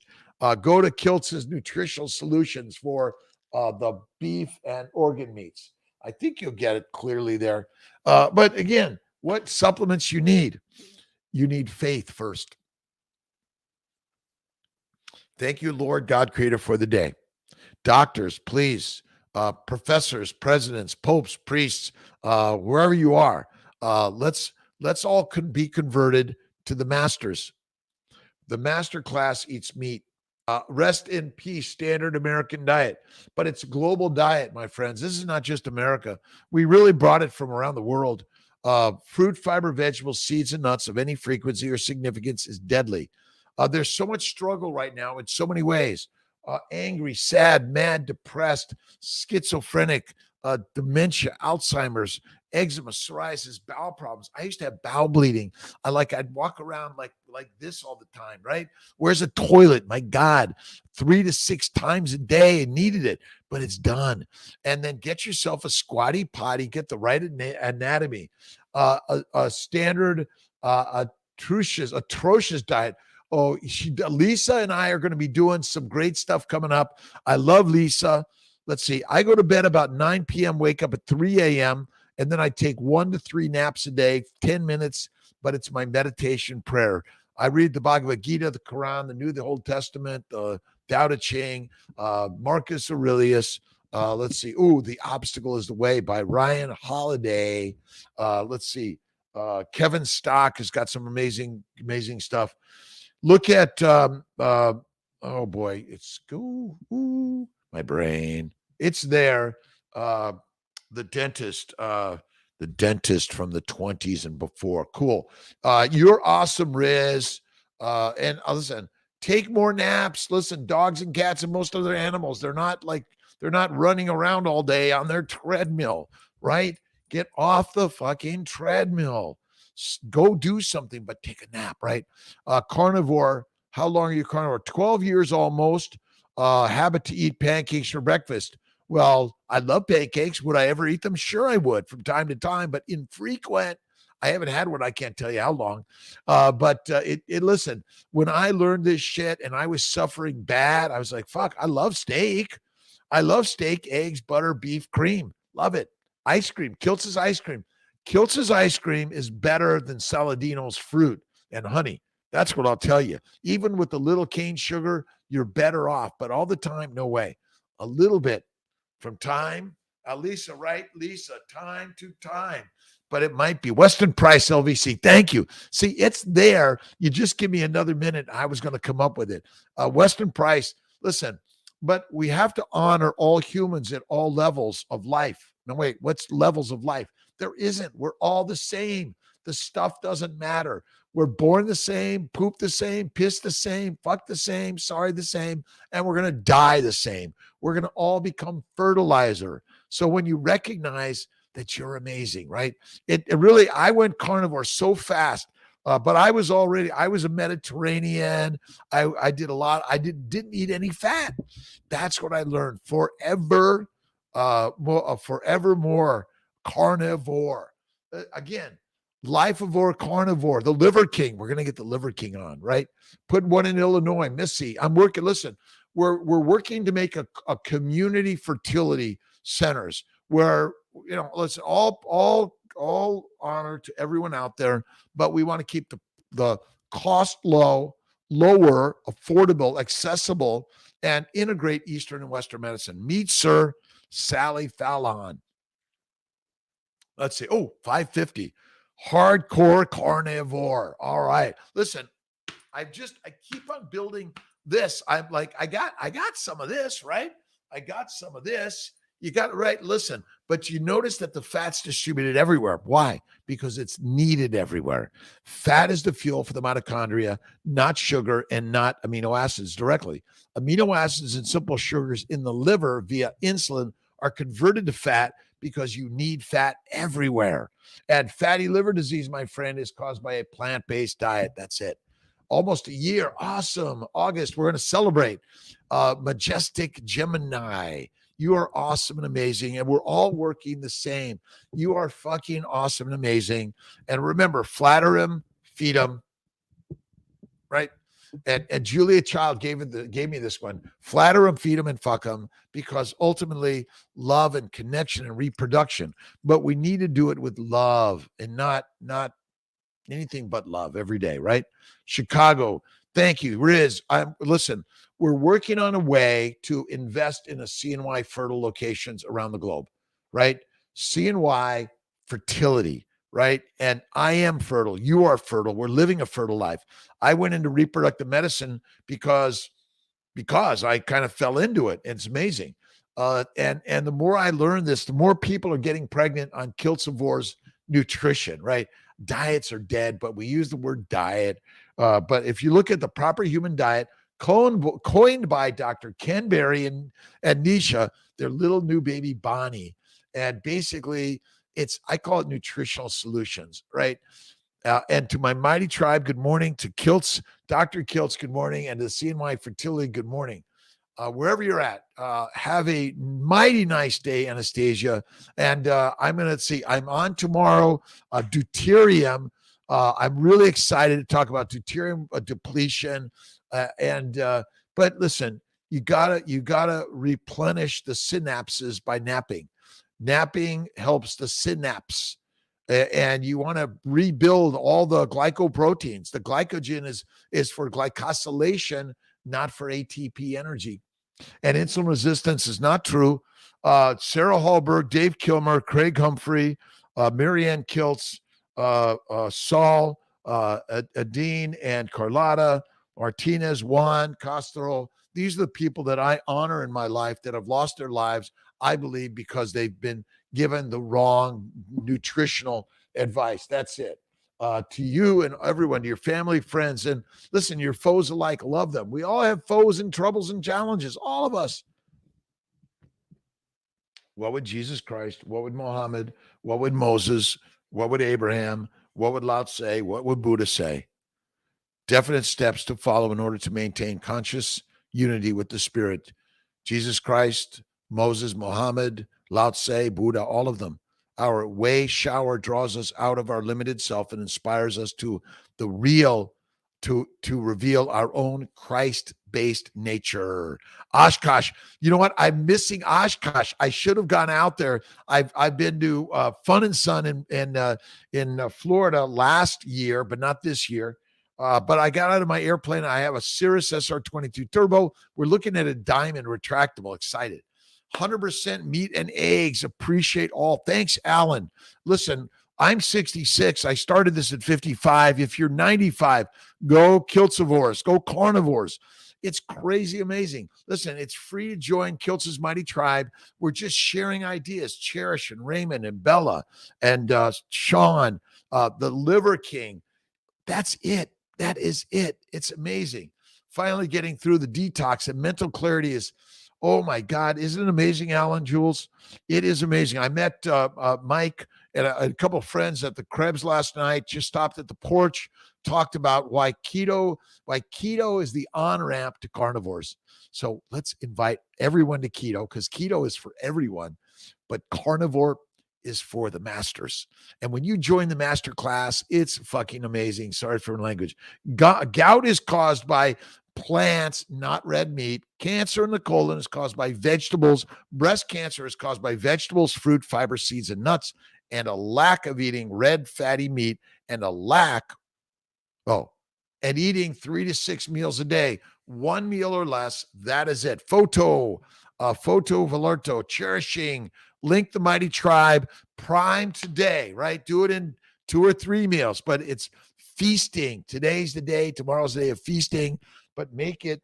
go to Kiltz's Nutritional Solutions for the beef and organ meats. I think you'll get it clearly there. But again, what supplements you need? You need faith first. Thank you, Lord God, Creator, for the day. Doctors, please, professors, presidents, popes, priests, wherever you are, let's all be converted to the masters. The master class eats meat. Rest in peace, standard American diet. But it's a global diet, my friends. This is not just America. We really brought it from around the world. Fruit, fiber, vegetables, seeds, and nuts of any frequency or significance is deadly. There's so much struggle right now in so many ways. Angry, sad, mad, depressed, schizophrenic, dementia, Alzheimer's, eczema, psoriasis, bowel problems. I used to have bowel bleeding. I'd walk around like this all the time, right? Where's a toilet? My God, 3 to 6 times a day. I needed it, but it's done. And then get yourself a squatty potty, get the right anatomy, a standard, atrocious diet. Oh, Lisa and I are going to be doing some great stuff coming up. I love Lisa. Let's see. I go to bed about 9 p.m., wake up at 3 a.m., and then I take 1 to 3 naps a day, 10 minutes, but it's my meditation prayer. I read the Bhagavad Gita, the Quran, the Old Testament, the Tao Te Ching, Marcus Aurelius. Let's see. Ooh, The Obstacle is the Way by Ryan Holiday. Let's see. Kevin Stock has got some amazing stuff. Look at, oh boy, it's my brain. It's there. The dentist from the 20s and before. Cool. You're awesome, Riz. And listen, take more naps. Listen, dogs and cats and most other animals, they're not running around all day on their treadmill, right? Get off the fucking treadmill. Go do something, but take a nap, right? Carnivore. How long are you carnivore? 12 years almost. Habit to eat pancakes for breakfast. Well, I love pancakes. Would I ever eat them? Sure, I would from time to time, but infrequent. I haven't had one. I can't tell you how long. But listen, when I learned this shit and I was suffering bad, I was like, fuck, I love steak. I love steak, eggs, butter, beef, cream. Love it. Ice cream. Kiltz's ice cream. Kiltz's ice cream is better than Saladino's fruit and honey. That's what I'll tell you. Even with the little cane sugar, you're better off. But all the time, no way. A little bit from time. Lisa, right? Lisa, time to time. But it might be Weston Price LVC. Thank you. See, it's there. You just give me another minute. I was going to come up with it. Weston Price, listen, but we have to honor all humans at all levels of life. No, wait, what's levels of life? There isn't. We're all the same. The stuff doesn't matter. We're born the same, poop the same, piss the same, fuck the same, sorry the same, and we're going to die the same. We're going to all become fertilizer. So when you recognize that you're amazing, right? It really, I went carnivore so fast, but I was a Mediterranean. I did a lot. I didn't eat any fat. That's what I learned. Forevermore carnivore. Again, Lifeivore, Carnivore, the Liver King. We're going to get the Liver King on, right? Put one in Illinois, Missy. I'm working. Listen, we're working to make a community fertility centers where, listen, all honor to everyone out there, but we want to keep the cost lower, affordable, accessible, and integrate Eastern and Western medicine. Meet Sir Sally Fallon. Let's see. Oh, 550. Hardcore carnivore. All right. Listen, I keep on building this. I'm like, I got some of this, right? I got some of this. You got it right. Listen, but you notice that the fat's distributed everywhere. Why? Because it's needed everywhere. Fat is the fuel for the mitochondria, not sugar and not amino acids directly. Amino acids and simple sugars in the liver via insulin are converted to fat because you need fat everywhere. And fatty liver disease, my friend, is caused by a plant-based diet. That's it. Almost a year. Awesome. August, we're going to celebrate Majestic Gemini. You are awesome and amazing, and we're all working the same. You are fucking awesome and amazing. And remember, flatter him, feed him, right? And Julia Child gave me this one. Flatter him, feed him, and fuck him, because ultimately love and connection and reproduction. But we need to do it with love and not anything but love every day, right? Chicago, thank you. Riz, listen, we're working on a way to invest in a CNY fertile locations around the globe, right? CNY fertility, right? And I am fertile. You are fertile. We're living a fertile life. I went into reproductive medicine because I kind of fell into it. It's amazing. And the more I learn this, the more people are getting pregnant on KetoCarnivore's nutrition, right? Diets are dead, but we use the word diet. But if you look at the proper human diet, coined by Dr. Ken Berry and Nisha, their little new baby Bonnie. And basically, I call it nutritional solutions, right? And to my mighty tribe, good morning. To Kiltz, Dr. Kiltz, good morning. And to CNY Fertility, good morning. Wherever you're at, have a mighty nice day, Anastasia. And I'm going to see, I'm on tomorrow, deuterium. I'm really excited to talk about deuterium depletion. But listen, you gotta replenish the synapses by napping. Napping helps the synapse. And you want to rebuild all the glycoproteins. The glycogen is for glycosylation, not for ATP energy. And insulin resistance is not true. Sarah Hallberg, Dave Kilmer, Craig Humphrey, Marianne Kiltz, Saul, Adine, and Carlotta, Martinez, Juan, Castro. These are the people that I honor in my life that have lost their lives, I believe, because they've been given the wrong nutritional advice. That's it. To you and everyone, to your family, friends, and listen, your foes alike, love them. We all have foes and troubles and challenges, all of us. What would Jesus Christ, what would Muhammad, what would Moses, what would Abraham, what would Lao Tse, what would Buddha say? Definite steps to follow in order to maintain conscious unity with the Spirit. Jesus Christ, Moses, Muhammad, Lao Tse, Buddha, all of them. Our way shower draws us out of our limited self and inspires us to the real, to reveal our own Christ-based nature. Oshkosh, you know what? I'm missing Oshkosh. I should have gone out there. I've been to Fun and Sun in Florida last year, but not this year. But I got out of my airplane. I have a Cirrus SR22 Turbo. We're looking at a Diamond retractable. Excited. 100% meat and eggs. Appreciate all. Thanks, Alan. Listen, I'm 66. I started this at 55. If you're 95, go KetoCarnivore. Go carnivores. It's crazy amazing. Listen, it's free to join Kiltz's Mighty Tribe. We're just sharing ideas. Cherish and Raymond and Bella and Sean, the Liver King. That's it. That is it. It's amazing. Finally getting through the detox and mental clarity is, oh my God, isn't it amazing, Alan, Jules? It is amazing. I met Mike and a couple of friends at the Krebs last night, just stopped at the porch, talked about why keto is the on-ramp to carnivores. So let's invite everyone to keto, because keto is for everyone, but carnivore is for the masters. And when you join the master class, it's fucking amazing. Sorry for language. Gout is caused by plants, not red meat. Cancer in the colon is caused by vegetables. Breast cancer is caused by vegetables, fruit, fiber, seeds, and nuts, and a lack of eating red fatty meat and and eating 3 to 6 meals a day, 1 meal or less. That is it. Photo Valerto, cherishing, link the mighty tribe, prime today, right? Do it in 2 or 3 meals, but it's feasting. Today's the day, tomorrow's the day of feasting, but make it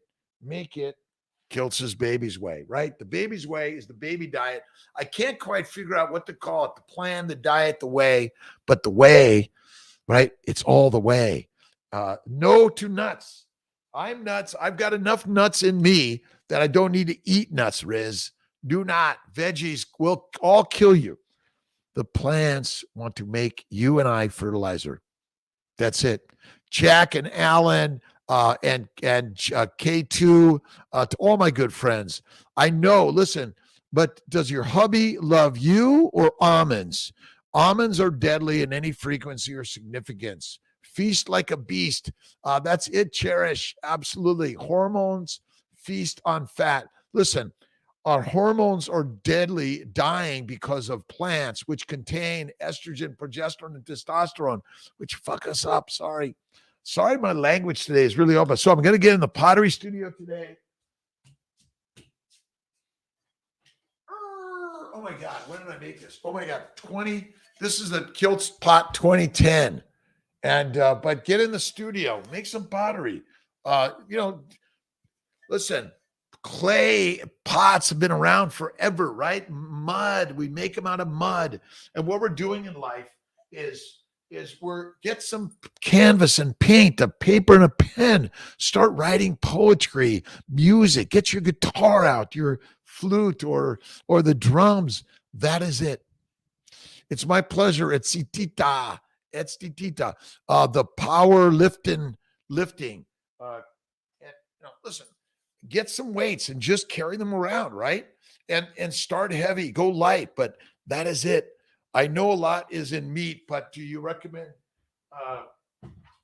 Kiltz's baby's way, right? The baby's way is the baby diet. I can't quite figure out what to call it, the plan, the diet, the way, but the way, right? It's all the way. No to nuts. I'm nuts. I've got enough nuts in me that I don't need to eat nuts, Riz. Do not. Veggies will all kill you. The plants want to make you and I fertilizer. That's it. Jack and Alan and K2, to all my good friends. I know, listen, but does your hubby love you or almonds? Almonds are deadly in any frequency or significance. Feast like a beast. That's it, Cherish. Absolutely. Hormones feast on fat. Listen, our hormones are deadly, dying because of plants, which contain estrogen, progesterone, and testosterone, which fuck us up. Sorry, my language today is really open. So I'm going to get in the pottery studio today. Oh my God, when did I make this? Oh my God, this is the Kiltz Pot 2010. And, but get in the studio, make some pottery. Listen, clay pots have been around forever, right? Mud, we make them out of mud. And what we're doing in life is get some canvas and paint, a paper and a pen, start writing poetry, music, get your guitar out, your flute or the drums. That is it. It's my pleasure. It's Tita. The power lifting. Listen, get some weights and just carry them around, right? And start heavy, go light, but that is it. I know a lot is in meat, but do you recommend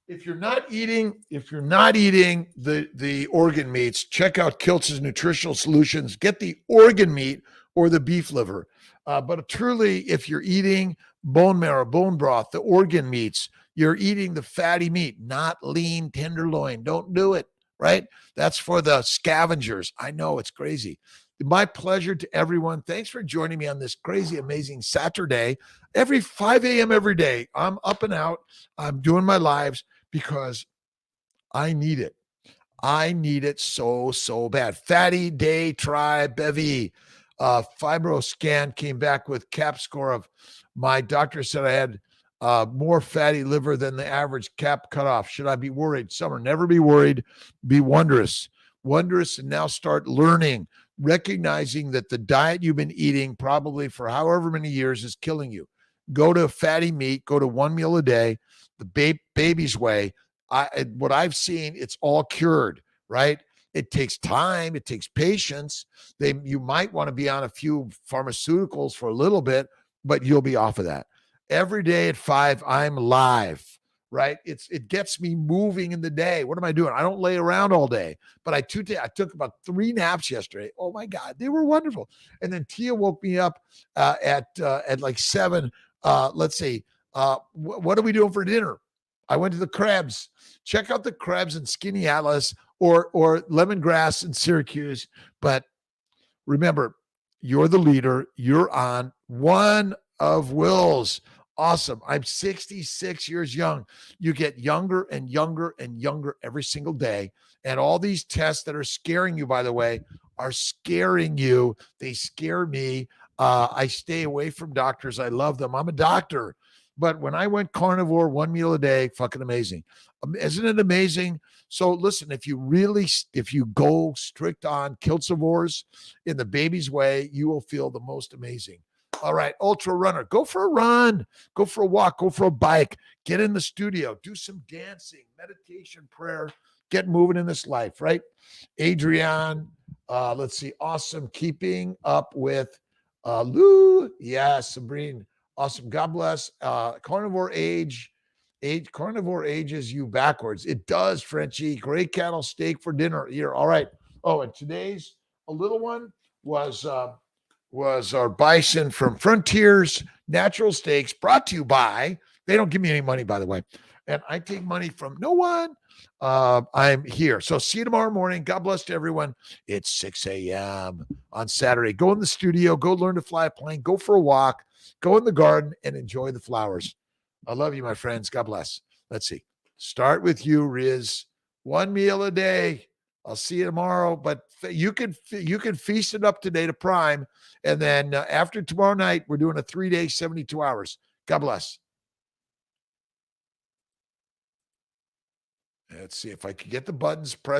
if you're not eating the organ meats, check out Kiltz's Nutritional Solutions. Get the organ meat or the beef liver. But truly, if you're eating bone marrow, bone broth, the organ meats, you're eating the fatty meat, not lean tenderloin. Don't do it, right? That's for the scavengers. I know it's crazy. My pleasure to everyone. Thanks for joining me on this crazy, amazing Saturday. Every 5 a.m. every day, I'm up and out. I'm doing my lives because I need it. I need it so bad. Fatty Day Tribe Bevy. FibroScan came back with CAP score of, my doctor said I had more fatty liver than the average CAP cutoff. Should I be worried? Summer, never be worried. Be wondrous, and now start learning, recognizing that the diet you've been eating probably for however many years is killing you. Go to fatty meat, go to 1 meal a day, the baby's way. What I've seen, it's all cured, right? It takes time. It takes patience. You might want to be on a few pharmaceuticals for a little bit, but you'll be off of that. Every day at 5, I'm live, right? It gets me moving in the day. What am I doing? I don't lay around all day, but I took about 3 naps yesterday. Oh my God, they were wonderful. And then Tia woke me up at like 7. Let's see, what are we doing for dinner? I went to the Krebs. Check out the Krebs and Skinny Atlas or Lemongrass in Syracuse. But remember, you're the leader. You're on one of Will's. Awesome. I'm 66 years young. You get younger and younger and younger every single day. And all these tests that are scaring you, by the way, are scaring you. They scare me. I stay away from doctors. I love them. I'm a doctor. But when I went carnivore, 1 meal a day, fucking amazing. Isn't it amazing? So listen, if you go strict on Kiltzivores in the baby's way, you will feel the most amazing. All right, ultra runner, go for a run, go for a walk, go for a bike, get in the studio, do some dancing, meditation, prayer, get moving in this life, right? Adrian, let's see, awesome. Keeping up with Lou. Yeah, Sabrine. Awesome. God bless. Carnivore ages you backwards. It does, Frenchie. Great cattle steak for dinner here. All right. Oh, and today's a little one was our bison from Frontiers Natural Steaks, brought to you by. They don't give me any money, by the way, and I take money from no one. I'm here. So see you tomorrow morning. God bless to everyone. It's 6 a.m. on Saturday. Go in the studio. Go learn to fly a plane. Go for a walk. Go in the garden and enjoy the flowers. I love you, my friends. God bless. Let's see. Start with you, Riz. One meal a day. I'll see you tomorrow. But you can feast it up today to Prime, and then after tomorrow night, we're doing a 3-day, 72 hours. God bless. Let's see if I can get the buttons pressed.